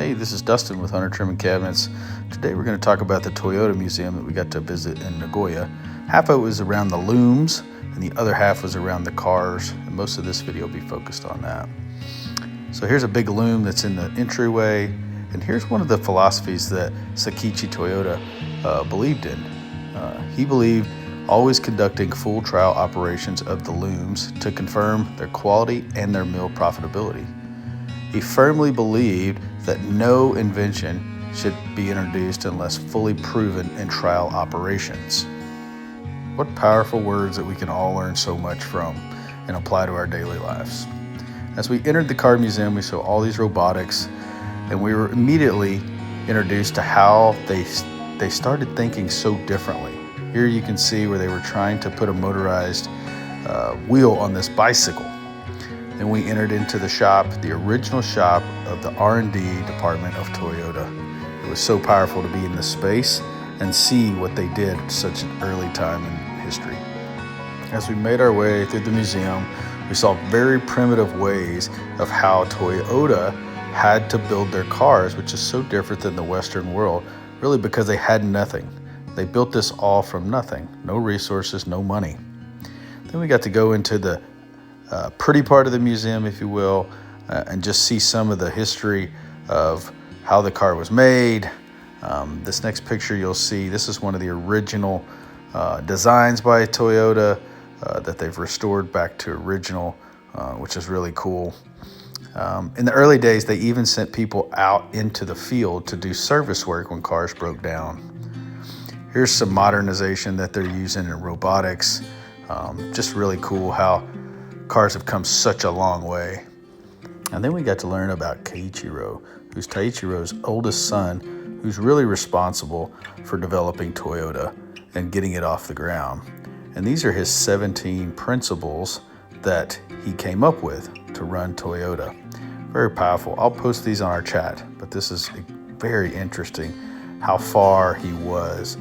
Hey, this is Dustin with Hunter Trim and Cabinets. Today we're going to talk about the Toyota Museum that we got to visit in Nagoya. Half of it was around the looms and the other half was around the cars, and most of this video will be focused on that. So here's a big loom that's in the entryway, and here's one of the philosophies that Sakichi Toyoda believed in. He believed always conducting full trial operations of the looms to confirm their quality and their mill profitability. He firmly believed that no invention should be introduced unless fully proven in trial operations. What powerful words that we can all learn so much from and apply to our daily lives. As we entered the car museum, we saw all these robotics, and we were immediately introduced to how they started thinking so differently. Here you can see where they were trying to put a motorized wheel on this bicycle. Then we entered into the shop, the original shop of the R&D department of Toyota. It was so powerful to be in this space and see what they did at such an early time in history. As we made our way through the museum, we saw very primitive ways of how Toyota had to build their cars, which is so different than the Western world, really because they had nothing. They built this all from nothing, no resources, no money. Then we got to go into the pretty part of the museum, if you will, and just see some of the history of how the car was made. This next picture you'll see, this is one of the original designs by Toyota that they've restored back to original, which is really cool. In the early days, they even sent people out into the field to do service work when cars broke down. Here's some modernization that they're using in robotics. Just really cool how cars have come such a long way. And then we got to learn about Keiichiro, who's Taichiro's oldest son, who's really responsible for developing Toyota and getting it off the ground. And these are his 17 principles that he came up with to run Toyota. Very powerful. I'll post these on our chat, but this is very interesting how far he was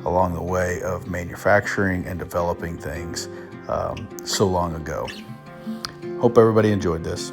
along the way of manufacturing and developing things so long ago. Hope everybody enjoyed this.